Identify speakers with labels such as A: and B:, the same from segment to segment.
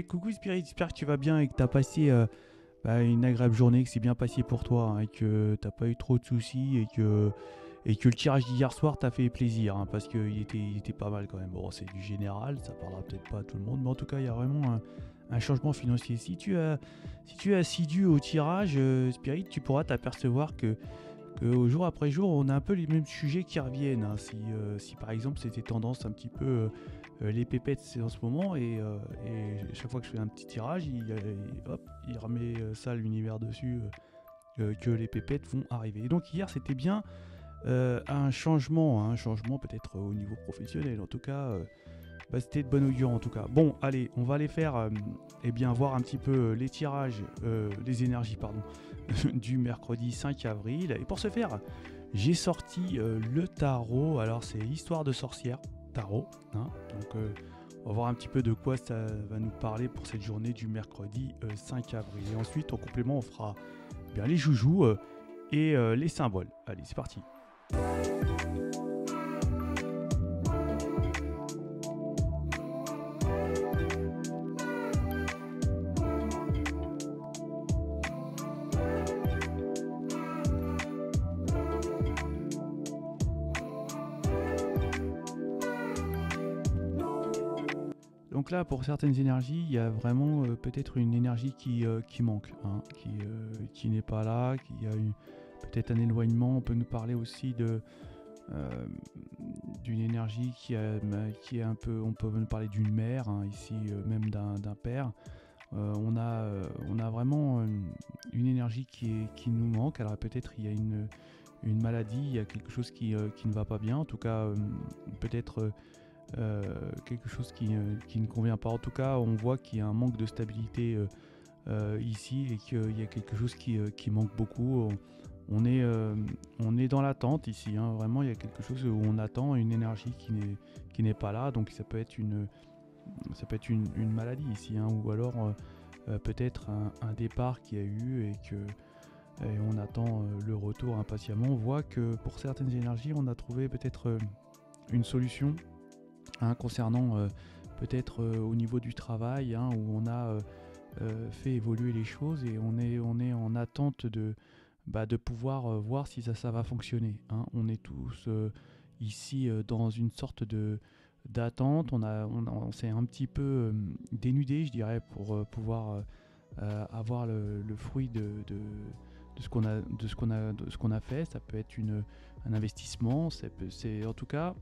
A: Coucou Spirit, j'espère que tu vas bien et que tu as passé une agréable journée, que c'est bien passé pour toi, hein, et que t'as pas eu trop de soucis et que le tirage d'hier soir t'a fait plaisir, hein, parce qu'il était pas mal quand même. Bon, c'est du général, ça parlera peut-être pas à tout le monde, mais en tout cas, il y a vraiment un changement financier. Si tu es assidu au tirage, Spirit, tu pourras t'apercevoir que jour après jour, on a un peu les mêmes sujets qui reviennent, hein. Si par exemple c'était tendance un petit peu les pépettes c'est en ce moment et chaque fois que je fais un petit tirage, il remet ça l'univers dessus, que les pépettes vont arriver. Et donc hier c'était bien un changement peut-être au niveau professionnel. En tout cas, c'était de bon augure en tout cas. Bon, allez, on va aller faire, voir un petit peu les tirages, les énergies, pardon, du mercredi 5 avril. Et pour ce faire, j'ai sorti le tarot. Alors, c'est Histoire de sorcière, tarot, hein. Donc, on va voir un petit peu de quoi ça va nous parler pour cette journée du mercredi 5 avril. Et ensuite, en complément, on fera bien les joujoux et les symboles. Allez, c'est parti. Donc là, pour certaines énergies, il y a vraiment peut-être une énergie qui manque, hein, qui n'est pas là, qui a peut-être un éloignement. On peut nous parler aussi euh, d'une énergie qui est un peu, on peut nous parler d'une mère, hein, ici, même d'un père. On a vraiment une énergie qui nous manque. Alors peut-être il y a une maladie, il y a quelque chose qui ne va pas bien. En tout cas, peut-être quelque chose qui ne convient pas. En tout cas, on voit qu'il y a un manque de stabilité ici et qu'il y a quelque chose qui manque beaucoup. On est dans l'attente ici, hein. Vraiment, il y a quelque chose où on attend une énergie qui n'est pas là. Donc ça peut être une maladie ici, hein, ou alors peut-être un départ qu'il y a eu et on attend le retour impatiemment. On voit que pour certaines énergies, on a trouvé peut-être une solution, hein, concernant peut-être au niveau du travail, hein, où on a fait évoluer les choses et on est en attente de pouvoir voir si ça va fonctionner, hein. On est tous ici dans une sorte d'attente. On s'est un petit peu dénudé, je dirais, pour pouvoir avoir le fruit de ce qu'on a fait. Ça peut être un investissement. C'est en tout cas,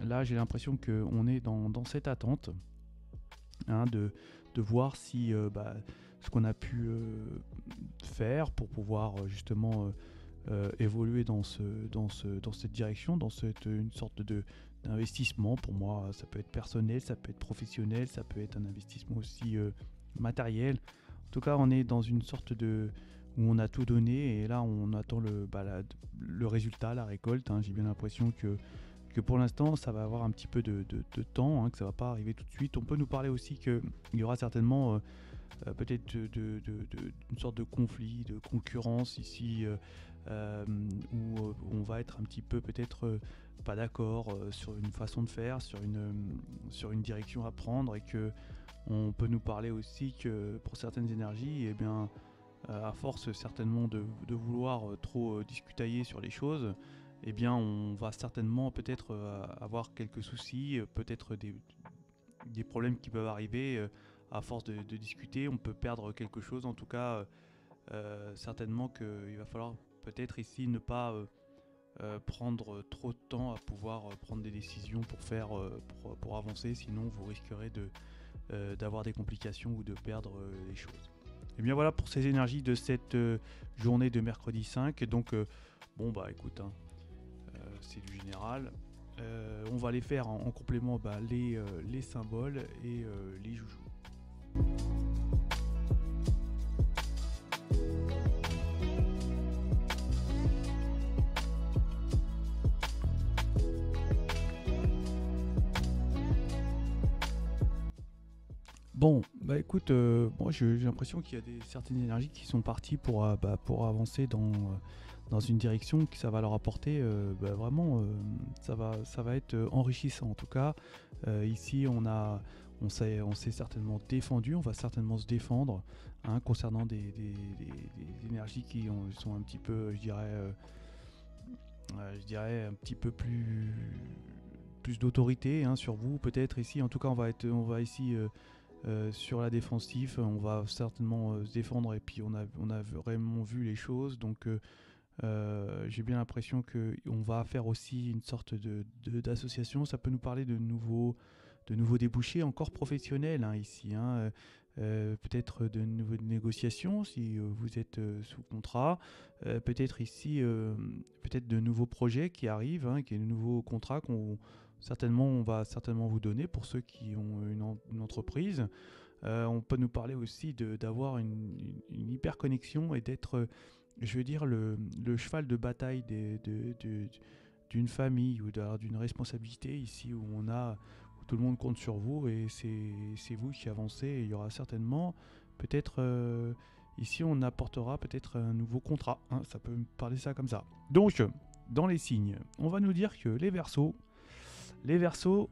A: là, j'ai l'impression qu'on est dans cette attente, hein, de voir si ce qu'on a pu faire pour pouvoir justement évoluer dans cette direction, une sorte d'investissement. Pour moi, ça peut être personnel, ça peut être professionnel, ça peut être un investissement aussi matériel. En tout cas, on est dans une sorte où on a tout donné et là, on attend le résultat, la récolte, hein. J'ai bien l'impression que pour l'instant ça va avoir un petit peu de temps, hein, que ça va pas arriver tout de suite. On peut nous parler aussi qu'il y aura certainement peut-être une sorte de conflit, de concurrence ici, où on va être un petit peu peut-être pas d'accord sur une façon de faire, sur une direction à prendre, et que on peut nous parler aussi que pour certaines énergies, eh bien, à force certainement de vouloir trop discutailler sur les choses, eh bien on va certainement peut-être avoir quelques soucis, peut-être des problèmes qui peuvent arriver à force de discuter. On peut perdre quelque chose. En tout cas, certainement qu'il va falloir peut-être ici ne pas prendre trop de temps à pouvoir prendre des décisions pour avancer. Sinon, vous risquerez d'avoir des complications ou de perdre les choses. Et bien voilà pour ces énergies de cette journée de mercredi 5. Donc, écoute, hein, c'est du général. On va les faire en complément, les symboles et les joujoux. Bon, écoute, moi j'ai l'impression qu'il y a certaines énergies qui sont parties pour avancer dans une direction que ça va leur apporter, vraiment, ça va être enrichissant. En tout cas, ici on a on s'est certainement défendu, on va certainement se défendre concernant des énergies qui sont un petit peu, je dirais un petit peu plus d'autorité sur vous peut-être ici. En tout cas, on va ici sur la défensive, on va certainement se défendre et puis on a vraiment vu les choses. Donc j'ai bien l'impression qu'on va faire aussi une sorte d'association. Ça peut nous parler de nouveaux débouchés encore professionnels ici. Peut-être de nouvelles négociations si vous êtes sous contrat. Peut-être ici, peut-être de nouveaux projets qui arrivent, qui est de nouveaux contrats on va certainement vous donner pour ceux qui ont une entreprise. On peut nous parler aussi d'avoir une hyper connexion et d'être, je veux dire, le cheval de bataille d'une famille ou d'une responsabilité ici où tout le monde compte sur vous et c'est vous qui avancez. Et il y aura certainement peut-être ici on apportera peut-être un nouveau contrat. Ça peut me parler ça comme ça. Donc dans les signes, on va nous dire que les Verseaux,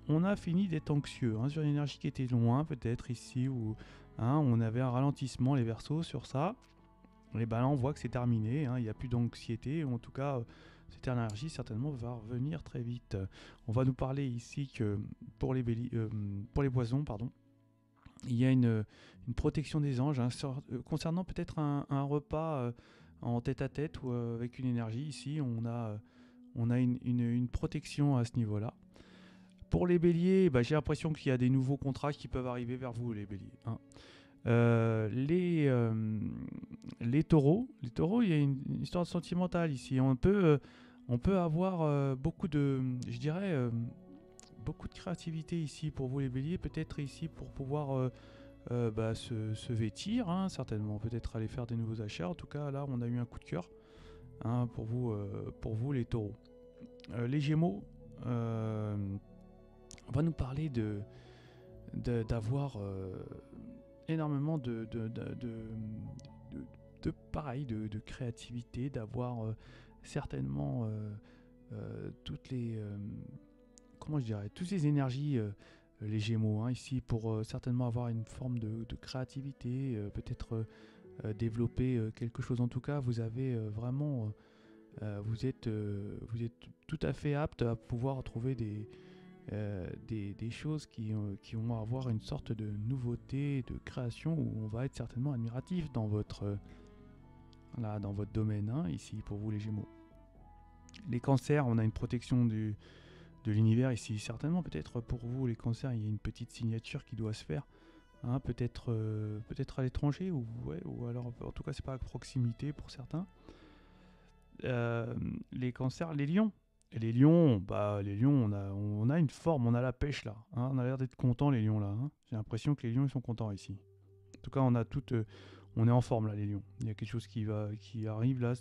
A: on a fini d'être anxieux sur une énergie qui était loin, peut-être ici, où on avait un ralentissement, les Verseaux, sur ça. Et ben là, on voit que c'est terminé, il n'y a plus d'anxiété. En tout cas, cette énergie, certainement, va revenir très vite. On va nous parler ici que pour les poisons, pardon, il y a une protection des anges concernant peut-être un repas en tête-à-tête ou avec une énergie. Ici, on a une protection à ce niveau-là. Pour les béliers, j'ai l'impression qu'il y a des nouveaux contrats qui peuvent arriver vers vous, les béliers. Les taureaux, il y a une histoire sentimentale ici. On peut avoir beaucoup de, je dirais, beaucoup de créativité ici pour vous, les béliers. Peut-être ici pour pouvoir se vêtir, certainement. Peut-être aller faire des nouveaux achats. En tout cas, là, on a eu un coup de cœur pour vous, les taureaux. Les gémeaux, on va nous parler d'avoir énormément de créativité, d'avoir certainement toutes les toutes ces énergies, les Gémeaux ici, pour certainement avoir une forme de créativité, peut-être développer quelque chose. En tout cas, vous avez vraiment vous êtes tout à fait apte à pouvoir trouver des choses qui vont avoir une sorte de nouveauté, de création, où on va être certainement admiratif dans votre domaine, ici, pour vous les Gémeaux. Les cancers, on a une protection de l'univers ici, certainement. Peut-être pour vous les cancers, il y a une petite signature qui doit se faire, peut-être à l'étranger, ou alors en tout cas c'est pas à proximité pour certains. Les cancers, les lions. Et les lions, on a une forme, on a la pêche là. On a l'air d'être contents, les lions là. J'ai l'impression que les lions ils sont contents ici. En tout cas, on est en forme là, les lions. Il y a quelque chose qui arrive là,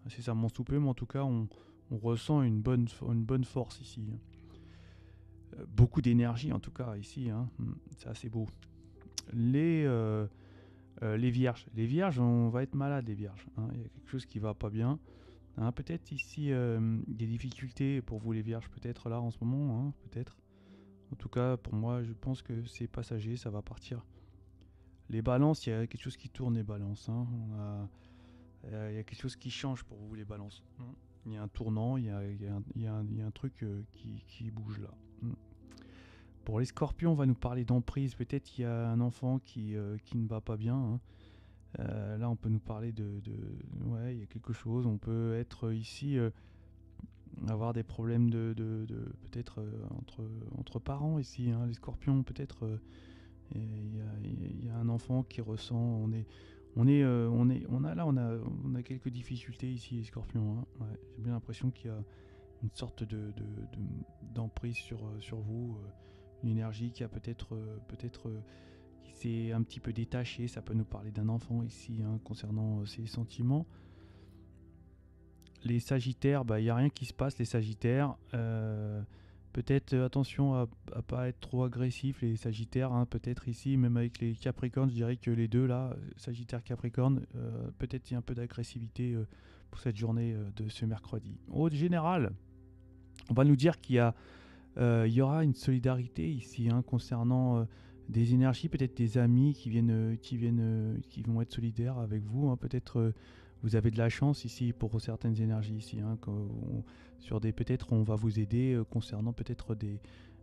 A: incessamment sous peu, mais en tout cas, on ressent une bonne force ici. Beaucoup d'énergie en tout cas ici. C'est assez beau. Les vierges. Les vierges, on va être malade, les vierges. Il y a quelque chose qui va pas bien. Peut-être ici des difficultés pour vous les vierges, peut-être là en ce moment, peut-être. En tout cas, pour moi, je pense que c'est passager, ça va partir. Les balances, il y a quelque chose qui tourne, les balances. Il y a quelque chose qui change pour vous, les balances. Il y a un tournant, il y a un truc qui bouge là. Pour les scorpions, on va nous parler d'emprise. Peut-être il y a un enfant qui ne va pas bien. Là, on peut nous parler il y a quelque chose. On peut être ici, avoir des problèmes peut-être entre parents ici. Les scorpions, peut-être, il y a un enfant qui ressent. On a quelques difficultés ici, les scorpions. J'ai bien l'impression qu'il y a une sorte d'emprise sur vous, une énergie qui a peut-être qui s'est un petit peu détaché. Ça peut nous parler d'un enfant ici, concernant ses sentiments. Les sagittaires, il n'y a rien qui se passe, les sagittaires. Peut-être attention à pas être trop agressif, les sagittaires. Peut-être ici, même avec les capricornes, je dirais que les deux là, sagittaire, capricorne, peut-être il y a un peu d'agressivité pour cette journée de ce mercredi. Au général, on va nous dire qu'il y a Il y aura une solidarité ici, hein, concernant des énergies, peut-être des amis qui vont être solidaires avec vous, hein. Peut-être vous avez de la chance ici pour certaines énergies ici, hein, peut-être on va vous aider concernant peut-être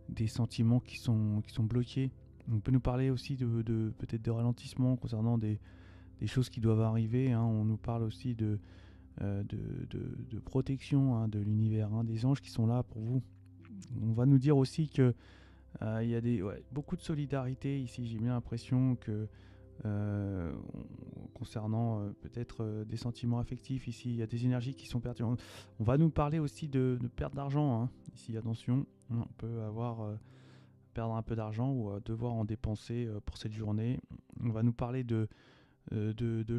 A: des sentiments qui sont bloqués. On peut nous parler aussi peut-être de ralentissement concernant des choses qui doivent arriver, hein. On nous parle aussi de protection, hein, de l'univers, hein, des anges qui sont là pour vous. On va nous dire aussi que il y a beaucoup de solidarité ici. J'ai bien l'impression que concernant peut-être des sentiments affectifs ici, il y a des énergies qui sont perdues. On va nous parler aussi de perte d'argent, hein. Ici, attention, on peut perdre un peu d'argent ou devoir en dépenser pour cette journée. On va nous parler de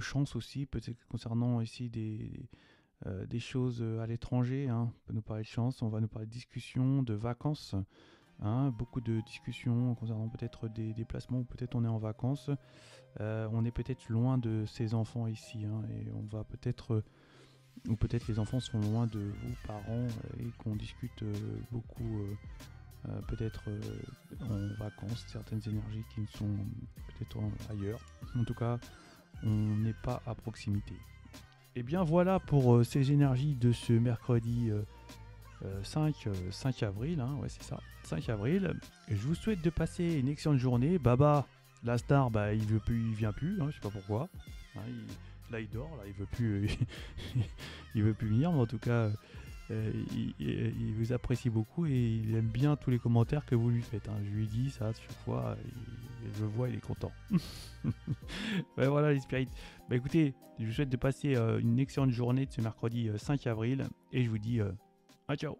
A: chance aussi, peut-être concernant ici des choses à l'étranger, hein. On peut nous parler de chance, on va nous parler de discussions, de vacances, hein. Beaucoup de discussions concernant peut-être des déplacements ou peut-être on est en vacances. On est peut-être loin de ses enfants ici, hein, et on va peut-être ou peut-être les enfants sont loin de vous, parents, et qu'on discute beaucoup, peut-être en vacances, certaines énergies qui sont peut-être ailleurs. En tout cas, on n'est pas à proximité. Et bien voilà pour ces énergies de ce mercredi 5 avril, hein, ouais c'est ça, 5 avril. Et je vous souhaite de passer une excellente journée. Baba, la star, bah, il vient plus, hein, je sais pas pourquoi. Hein, là il dort, là il veut plus, il veut plus venir, mais en tout cas il vous apprécie beaucoup et il aime bien tous les commentaires que vous lui faites, hein. Je lui dis ça chaque fois, je le vois, il est content. Ouais, voilà les spirites. Bah écoutez, je vous souhaite de passer une excellente journée de ce mercredi 5 avril et je vous dis ciao.